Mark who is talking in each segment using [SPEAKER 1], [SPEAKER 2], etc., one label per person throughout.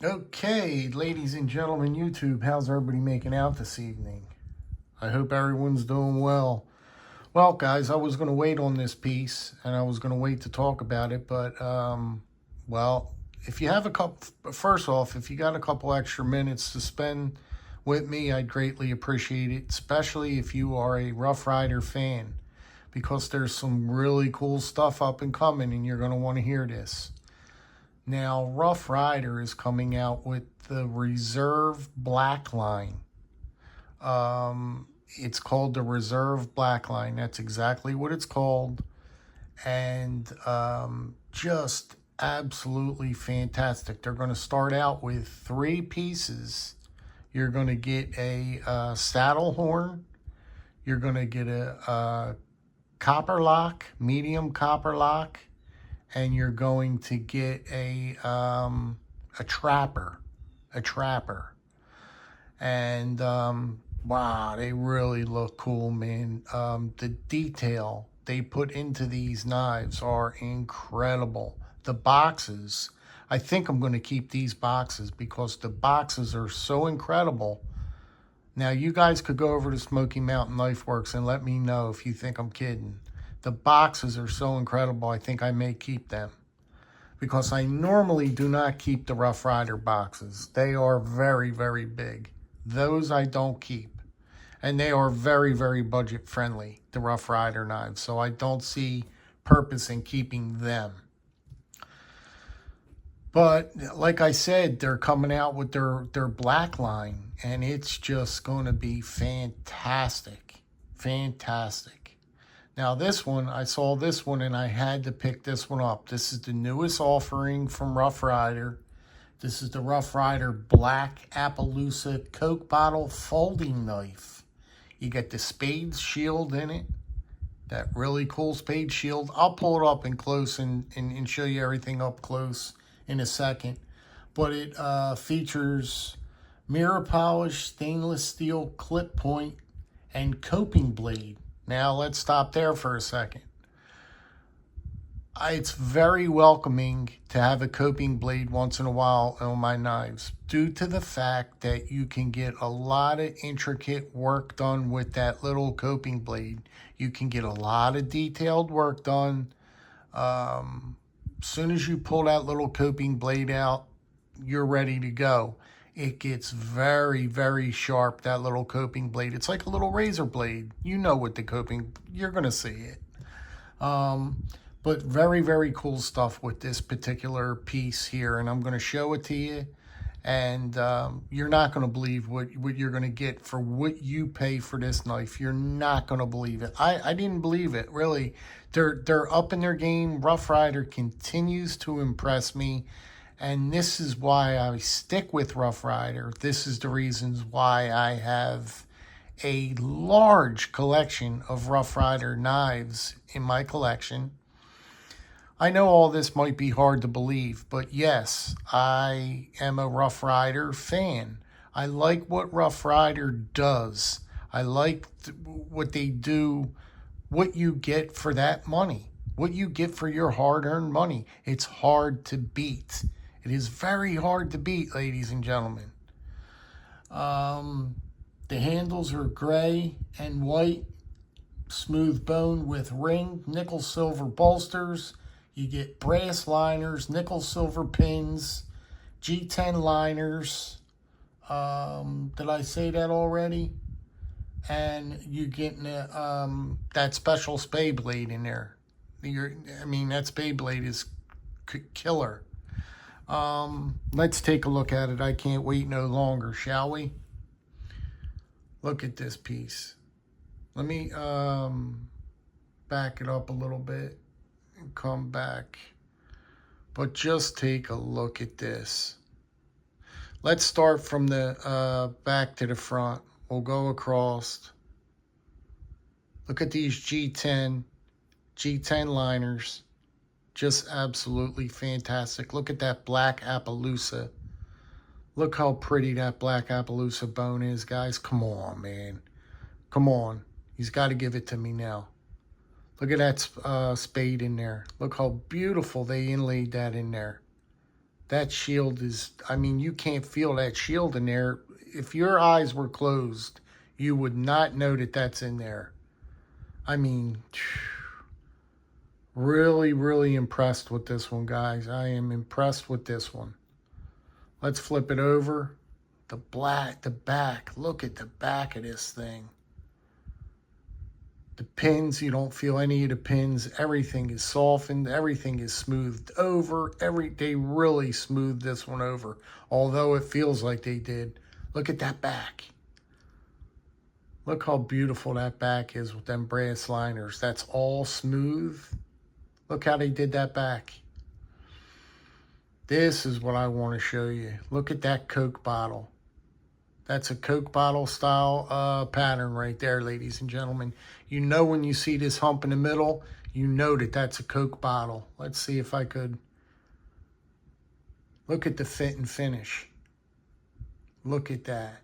[SPEAKER 1] Okay, ladies and gentlemen, YouTube, how's everybody making out this evening? I hope everyone's doing well. Well, guys, I was going to wait on this piece and I was going to wait to talk about it, but, well, if you have a couple, first off, if you got a couple extra minutes to spend with me, I'd greatly appreciate it, especially if you are a Rough Rider fan, because there's some really cool stuff up and coming and you're going to want to hear this. Now, Rough Rider is coming out with the Reserve Black line. It's called the Reserve Black line. That's exactly what it's called. And just absolutely fantastic. They're going to start out with 3 pieces. You're going to get a saddle horn. You're going to get a copper lock, medium copper lock, and you're going to get a trapper, and wow, they really look cool, man. The detail they put into these knives are incredible. The boxes, I think I'm going to keep these boxes because the boxes are so incredible. Now, you guys could go over to Smoky Mountain Knife Works and let me know if you think I'm kidding. The boxes are so incredible, I think I may keep them. Because I normally do not keep the Rough Rider boxes. They are very, very big. Those I don't keep. And they are very, very budget friendly, the Rough Rider knives. So I don't see purpose in keeping them. But like I said, they're coming out with their black line. And it's just going to be fantastic. Fantastic. Now this one, I saw this one and I had to pick this one up. This is the newest offering from Rough Rider. This is the Rough Rider Black Appaloosa Coke Bottle Folding Knife. You get the Spades shield in it. That really cool Spades shield. I'll pull it up in close and show you everything up close in a second. But it features mirror polish, stainless steel clip point, and coping blade. Now, let's stop there for a second. It's very welcoming to have a coping blade once in a while on my knives due to the fact that you can get a lot of intricate work done with that little coping blade. You can get a lot of detailed work done. As soon as you pull that little coping blade out, you're ready to go. It gets very, very sharp, that little coping blade. It's like a little razor blade. You know what the coping, you're going to see it. But very, very cool stuff with this particular piece here. And I'm going to show it to you. And you're not going to believe what you're going to get for what you pay for this knife. You're not going to believe it. I didn't believe it, really. They're up in their game. Rough Rider continues to impress me. And this is why I stick with Rough Rider. This is the reasons why I have a large collection of Rough Rider knives in my collection. I know all this might be hard to believe, but yes, I am a Rough Rider fan. I like what Rough Rider does. I like what they do, what you get for that money, what you get for your hard-earned money. It's hard to beat. It is very hard to beat, ladies and gentlemen. The handles are gray and white, smooth bone with ring, nickel silver bolsters. You get brass liners, nickel silver pins, G10 liners. Did I say that already? And you get that special spade blade in there. That spade blade is killer. Let's take a look at it. I can't wait no longer, shall we? Look at this piece. Let me back it up a little bit and come back. But just take a look at this. Let's start from the back to the front. We'll go across. Look at these G10 liners. Just absolutely fantastic. Look at that black Appaloosa. Look how pretty that black Appaloosa bone is, guys. Come on, man. Come on. He's got to give it to me now. Look at that spade in there. Look how beautiful they inlaid that in there. That shield is, I mean, you can't feel that shield in there. If your eyes were closed, you would not know that that's in there. I mean, really, really impressed with this one, guys. I am impressed with this one. Let's flip it over. The back. Look at the back of this thing. The pins, you don't feel any of the pins. Everything is softened. Everything is smoothed over. They really smoothed this one over, although it feels like they did. Look at that back. Look how beautiful that back is with them brass liners. That's all smooth. Look how they did that back. This is what I want to show you. Look at that Coke bottle. That's a Coke bottle style pattern right there, ladies and gentlemen. You know when you see this hump in the middle, you know that that's a Coke bottle. Let's see if I could. Look at the fit and finish. Look at that.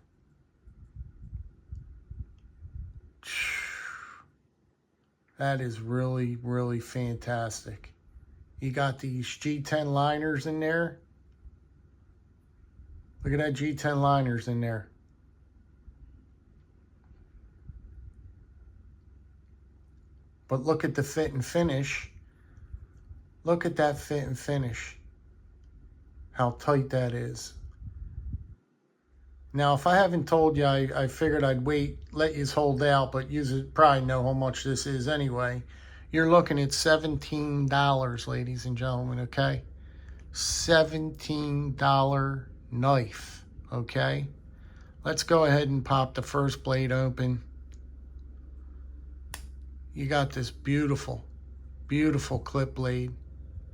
[SPEAKER 1] That is really, really fantastic. You got these G10 liners in there. Look at that G10 liners in there. But look at the fit and finish. Look at that fit and finish. How tight that is. Now, if I haven't told you, I figured I'd wait, let you hold out, but you probably know how much this is anyway. You're looking at $17, ladies and gentlemen, okay? $17 knife, okay? Let's go ahead and pop the first blade open. You got this beautiful, beautiful clip blade.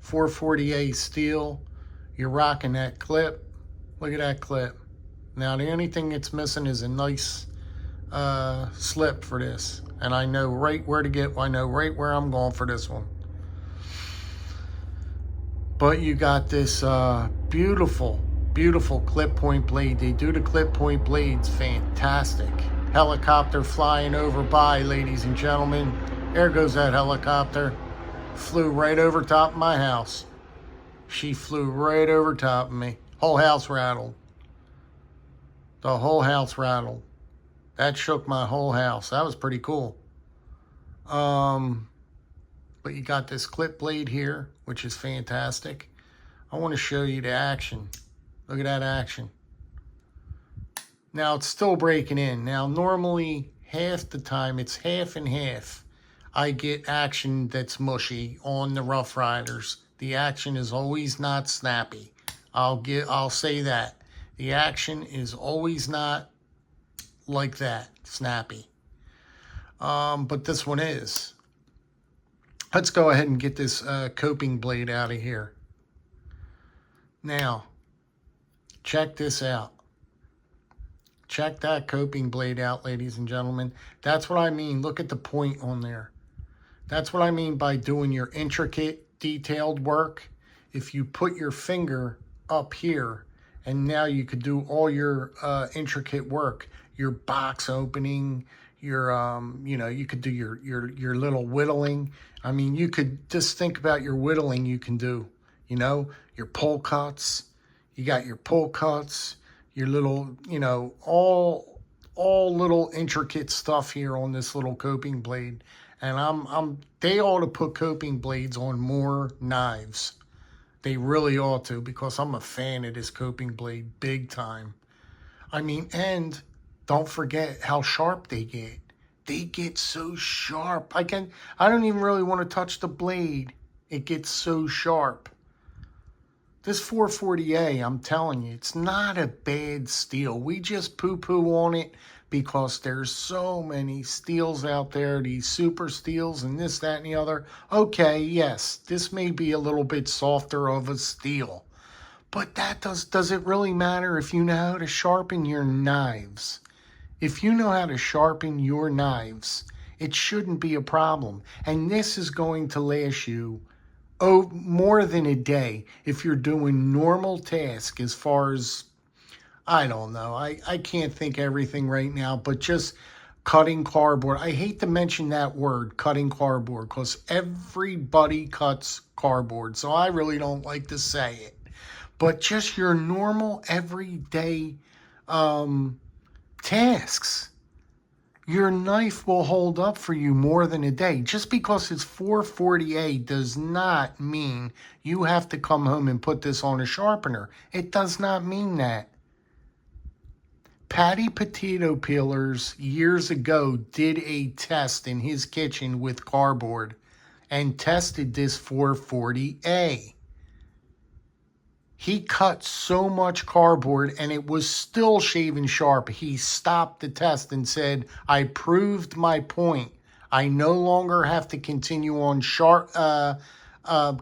[SPEAKER 1] 440A steel. You're rocking that clip. Look at that clip. Now, the only thing it's missing is a nice slip for this. And I know right where to get, I know right where I'm going for this one. But you got this beautiful, beautiful clip point blade. They do the clip point blades fantastic. Helicopter flying over by, ladies and gentlemen. There goes that helicopter. Flew right over top of my house. She flew right over top of me. Whole house rattled. The whole house rattled. That shook my whole house. That was pretty cool. But you got this clip blade here, which is fantastic. I want to show you the action. Look at that action. Now, it's still breaking in. Now, normally, half the time, it's half and half. I get action that's mushy on the Rough Riders. The action is always not snappy. I'll say that. The action is always not like that, snappy. But this one is. Let's go ahead and get this coping blade out of here. Now, check this out. Check that coping blade out, ladies and gentlemen. That's what I mean. Look at the point on there. That's what I mean by doing your intricate, detailed work. If you put your finger up here, and now you could do all your intricate work, your box opening, your you could do your little whittling. I mean, you could just think about your whittling you can do. You know, your pull cuts. You got your pull cuts, your little, all little intricate stuff here on this little coping blade. And they ought to put coping blades on more knives. They really ought to, because I'm a fan of this coping blade big time. I mean, and don't forget how sharp they get. They get so sharp. I don't even really want to touch the blade. It gets so sharp. This 440A, I'm telling you, it's not a bad steel. We just poo-poo on it because there's so many steels out there, these super steels and this, that, and the other. Okay, yes, this may be a little bit softer of a steel, but does it really matter if you know how to sharpen your knives? If you know how to sharpen your knives, it shouldn't be a problem. And this is going to last you more than a day if you're doing normal tasks as far as, I don't know. I can't think everything right now, but just cutting cardboard. I hate to mention that word, cutting cardboard, because everybody cuts cardboard. So I really don't like to say it. but just your normal everyday tasks. Your knife will hold up for you more than a day. Just because it's 440A does not mean you have to come home and put this on a sharpener. It does not mean that. Patty Potato Peelers years ago did a test in his kitchen with cardboard and tested this 440A. He cut so much cardboard and it was still shaving sharp. He stopped the test and said, I proved my point. I no longer have to continue on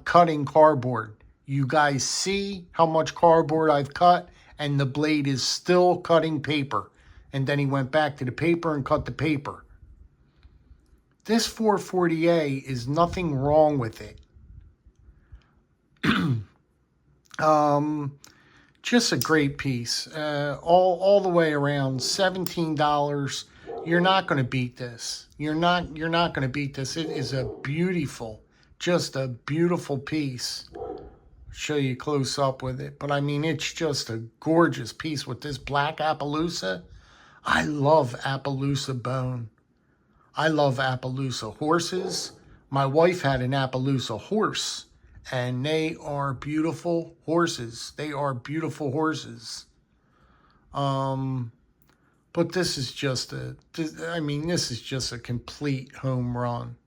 [SPEAKER 1] cutting cardboard. You guys see how much cardboard I've cut, and the blade is still cutting paper. And then he went back to the paper and cut the paper. This 440A is nothing wrong with it. Just a great piece. All the way around, $17. You're not going to beat this. You're not going to beat this. It is a beautiful, just a beautiful piece. Show you close up with it, but I mean, it's just a gorgeous piece with this black Appaloosa. I love Appaloosa bone. I love Appaloosa horses. My wife had an Appaloosa horse, and they are beautiful horses. They are beautiful horses. But this is just this is just a complete home run.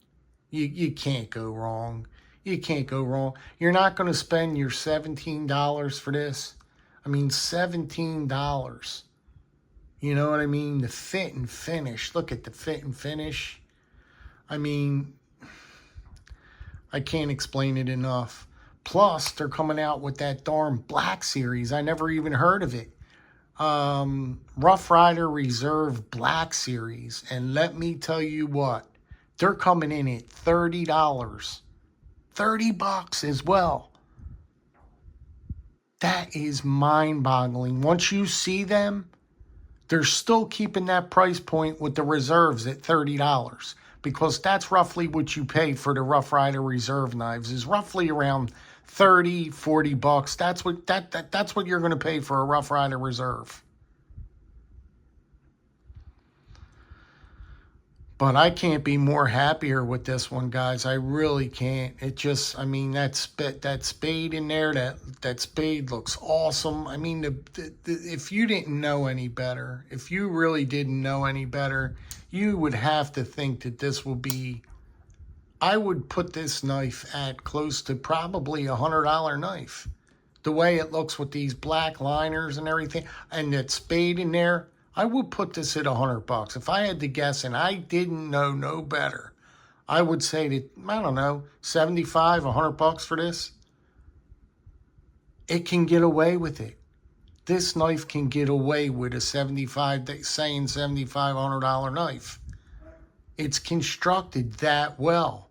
[SPEAKER 1] You can't go wrong. You can't go wrong. You're not going to spend your $17 for this. I mean, $17. You know what I mean? The fit and finish. Look at the fit and finish. I mean, I can't explain it enough. Plus, they're coming out with that darn Black Series. I never even heard of it. Rough Ryder Reserve Black Series. And let me tell you what. They're coming in at $30. $30 as well. That is mind-boggling. Once you see them, they're still keeping that price point with the reserves at $30, because that's roughly what you pay for the Rough Ryder Reserve knives, is roughly around $30, $40. That's what you're going to pay for a Rough Ryder Reserve. But I can't be more happier with this one, guys. I really can't. It just, I mean, that spade in there, that spade looks awesome. I mean, if you didn't know any better, if you really didn't know any better, you would have to think that this will be, I would put this knife at close to probably a $100 knife. The way it looks with these black liners and everything, and that spade in there, I would put this at $100. If I had to guess and I didn't know no better, I would say that, I don't know, $75, $100 for this. It can get away with it. This knife can get away with a $7,500 knife. It's constructed that well.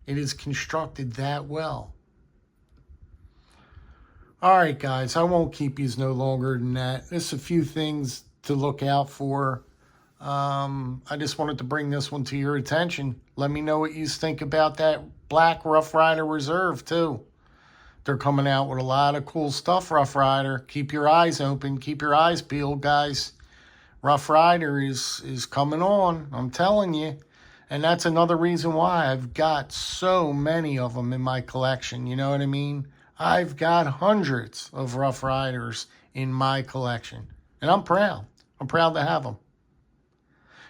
[SPEAKER 1] It is constructed that well. All right, guys, I won't keep you no longer than that. There's a few things to look out for. I just wanted to bring this one to your attention. Let me know what you think about that black Rough Ryder Reserve too. They're coming out with a lot of cool stuff, Rough Ryder. Keep your eyes open. Keep your eyes peeled, guys. Rough Ryder is coming on. I'm telling you. And that's another reason why I've got so many of them in my collection. You know what I mean? I've got hundreds of Rough Ryders in my collection. And I'm proud. I'm proud to have them.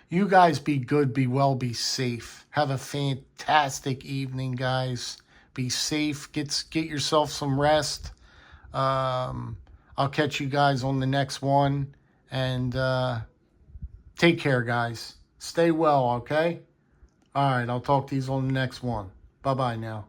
[SPEAKER 1] You guys be good, be well, be safe. Have a fantastic evening, guys. Be safe. Get yourself some rest. I'll catch you guys on the next one. And take care, guys. Stay well, okay? All right, I'll talk to you on the next one. Bye-bye now.